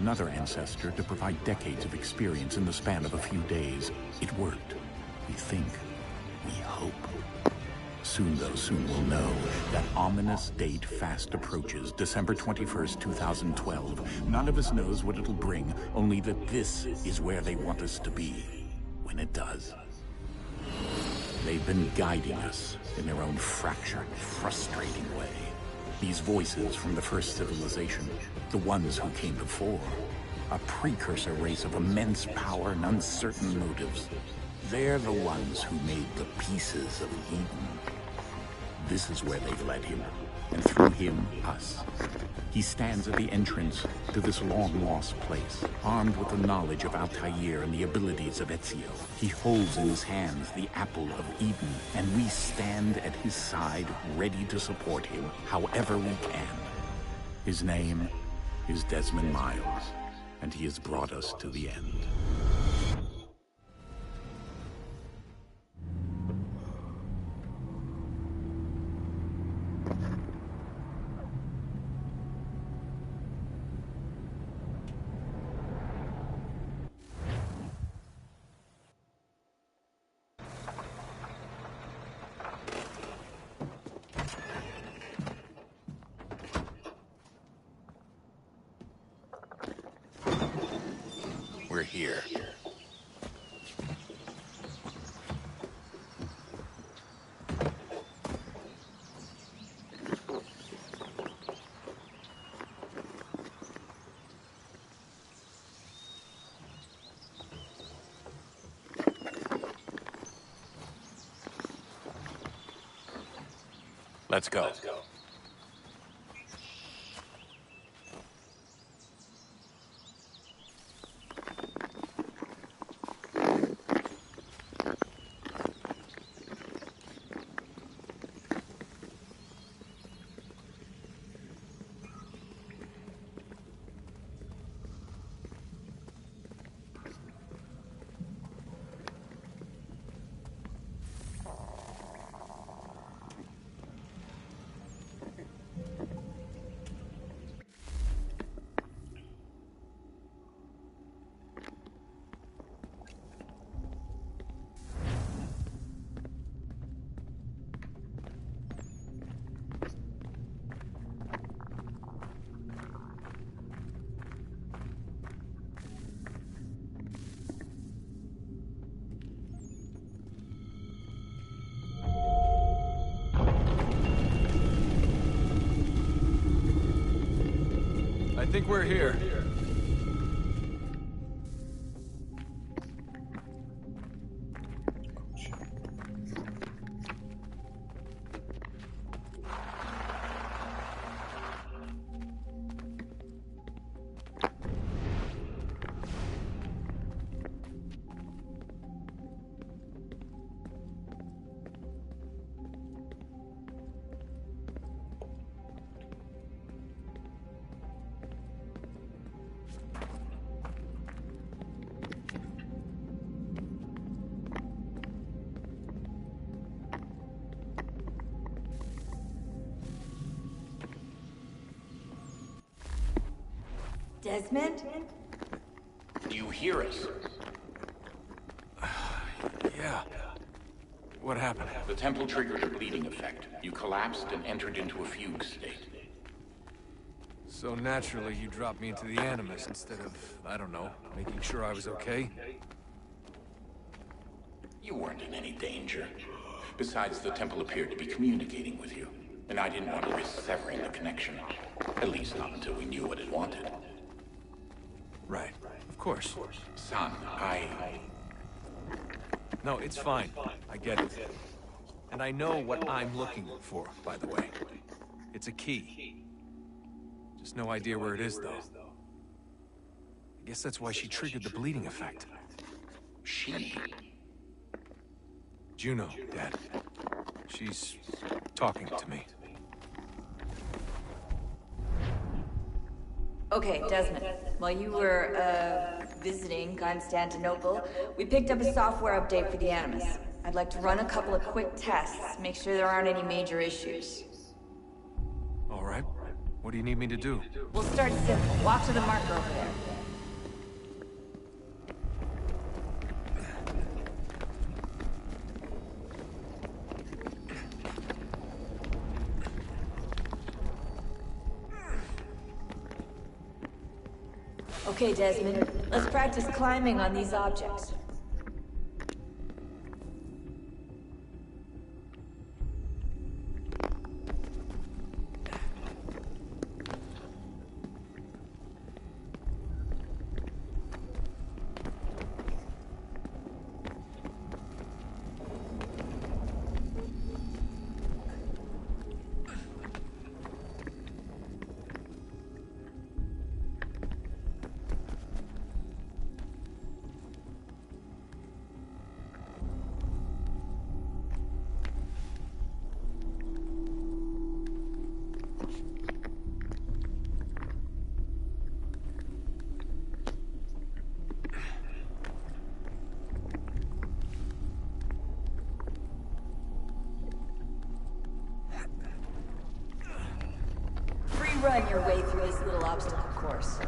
another ancestor to provide decades of experience in the span of a few days. It worked. We think. We hope. Soon, though, soon we'll know. That ominous date fast approaches, December 21st, 2012. None of us knows what it'll bring, only that this is where they want us to be, when it does. They've been guiding us in their own fractured, frustrating way. These voices from the first civilization, the ones who came before, a precursor race of immense power and uncertain motives. They're the ones who made the pieces of Eden. This is where they've led him, and through him, us. He stands at the entrance to this long-lost place, armed with the knowledge of Altair and the abilities of Ezio. He holds in his hands the apple of Eden, and we stand at his side, ready to support him however we can. His name is Desmond Miles, and he has brought us to the end. We're here. Let's go. I think we're here. Desmond? Do you hear us? Yeah. What happened? The temple triggered a bleeding effect. You collapsed and entered into a fugue state. So naturally, you dropped me into the Animus instead of, I don't know, making sure I was okay? You weren't in any danger. Besides, the temple appeared to be communicating with you, and I didn't want to risk severing the connection. At least not until we knew what it wanted. Right. Of course. Son, No, it's fine. I get it. And I know what I'm looking for, by the way. It's a key. Just no idea where it is, though. I guess that's why she triggered the bleeding effect. She? Juno, Dad. She's talking to me. Okay, Desmond. While you were, visiting Constantinople, we picked up a software update for the Animus. I'd like to run a couple of quick tests, make sure there aren't any major issues. All right. What do you need me to do? We'll start simple. Walk to the marker over there. Okay, Desmond. Let's practice climbing on these objects. Run your way through this little obstacle course.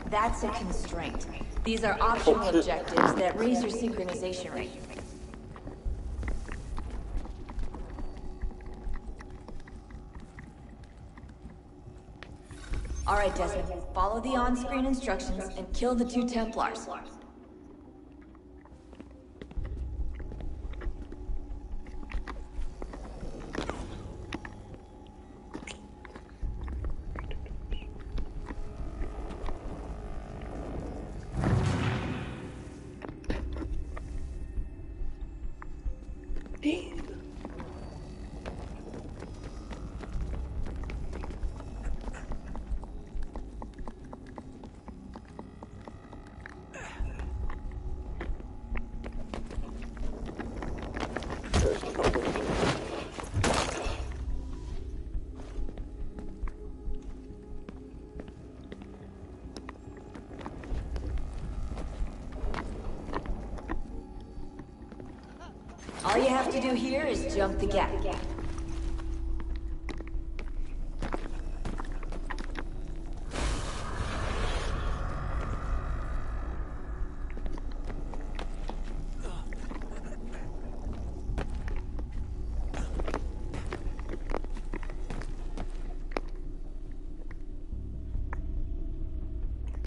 That's a constraint. These are optional objectives that raise your synchronization rate. All right, Desmond. Follow the on-screen instructions and kill the 2 Templars. All you have to do here is jump the gap.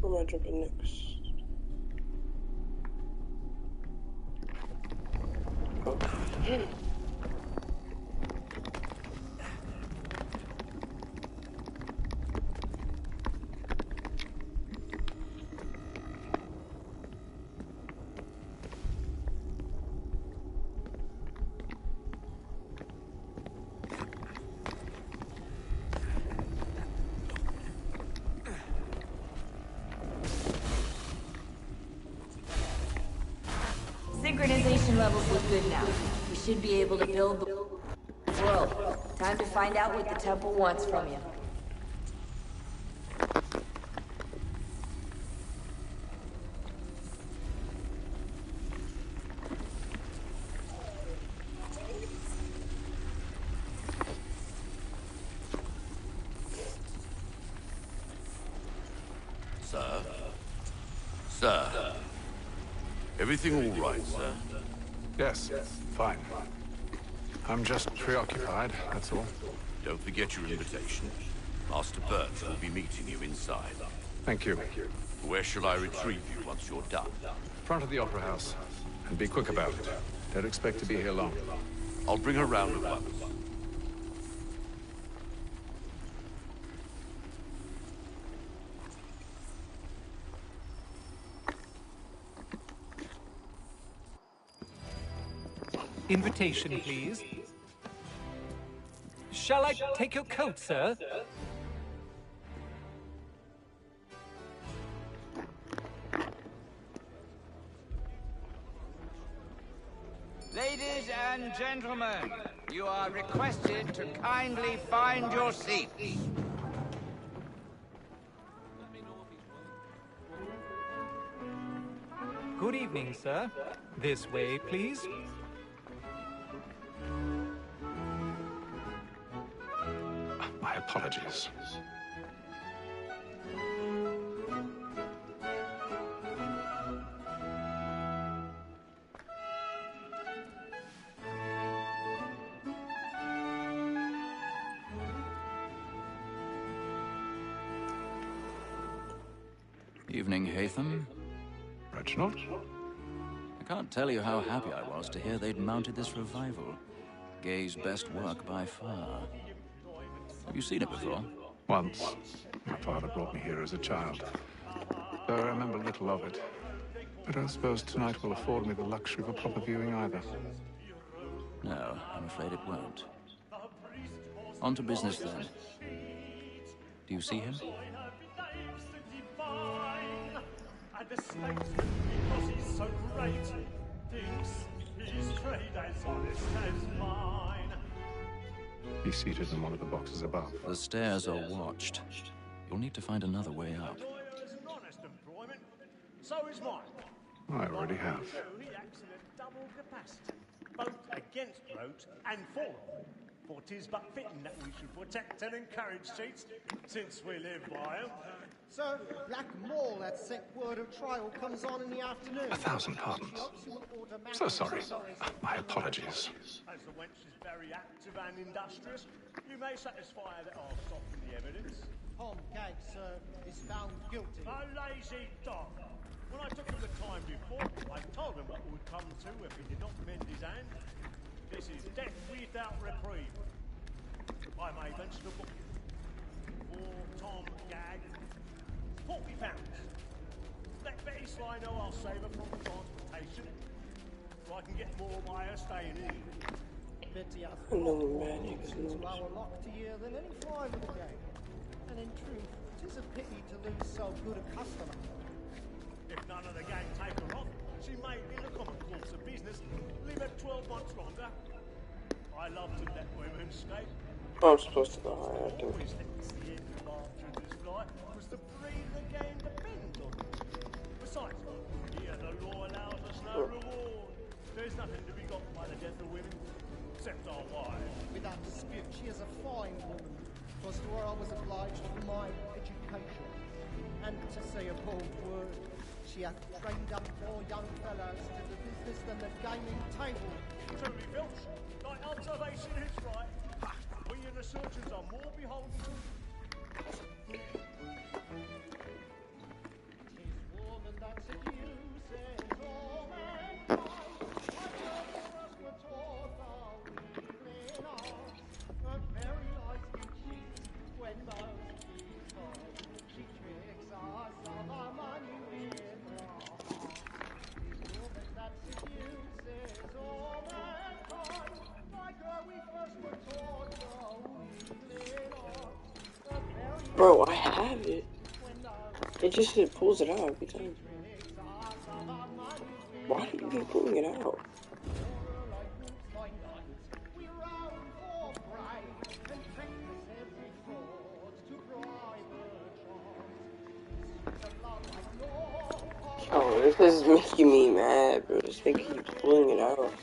Where am I jumping next? Oh. Synchronization levels look good now. We should be able to build the world. Time to find out what the temple wants from you. Sir? Sir? Everything all right, sir? Yes, fine. I'm just preoccupied, that's all. Don't forget your invitation. Master Birch will be meeting you inside. Thank you. Where shall I retrieve you once you're done? Front of the Opera House. And be quick about it. Don't expect to be here long. I'll bring her round at once. Invitation, please. Shall I take your coat, sir? Ladies and gentlemen, You are requested to kindly find your seats. Good evening, sir. This way, please. My apologies. Evening, Haytham. Reginald? I can't tell you how happy I was to hear they'd mounted this revival. Gay's best work by far. Have you seen it before? Once. My father brought me here as a child. Though I remember little of it. I don't suppose tonight will afford me the luxury of a proper viewing either. No, I'm afraid it won't. On to business then. Do you see him? And the statesman, because he's so great, thinks his trade as honest as mine. He's seated in one of the boxes above. The stairs are watched. You'll need to find another way up. Lawyer's an honest employment, so is mine. I already have. He acts in a double capacity, both against roads and for them. For 'tis but fitting that we should protect and encourage cheats, since we live by 'em. Sir, Black Mall at sent word of trial comes on in the afternoon. 1,000 pardons. So sorry. My apologies. As the wench is very active and industrious, you may satisfy her that I'll soften the evidence. Tom Gag, sir, is found guilty. A lazy dog. When I took him the time before, I told him what would come to if he did not mend his hand. This is death without reprieve. I may venture to book you. For Tom Gag, £40. Let Betty Sly know I'll save her from transportation, so I can get more by her staying in. Betty, I No thought magic is into not. our lock to year than any five of the gang. And in truth, 'tis a pity to lose so good a customer. If none of the gang take her off, she may, in the common course of business, leave her 12 months longer. I love to let women escape. I'm supposed to go higher, I think. Always thinks the end of Archer's flight was the breed the game depends on. Besides, here the law allows us no reward. There's nothing to be got by the death of women, except our wives. Without dispute, she is a fine woman. 'Twas to her I was obliged for my education. And to say a bold word, she hath trained up more young fellows to the business than the gaming table. Truly, Filch, thy observation is right. We and the surgeons are more beholden to. Tis woman that seduces all mankind. I love her as we're taught our weakling arms. Her very life we cheat when most we find. She tricks us of our money with her heart. Tis woman that seduces all mankind. Like her we first were taught our weakling arms. Her very Bro, I have it. It just pulls it out every time. Why do you keep pulling it out? Oh, this is making me mad, bro. This thing keeps pulling it out.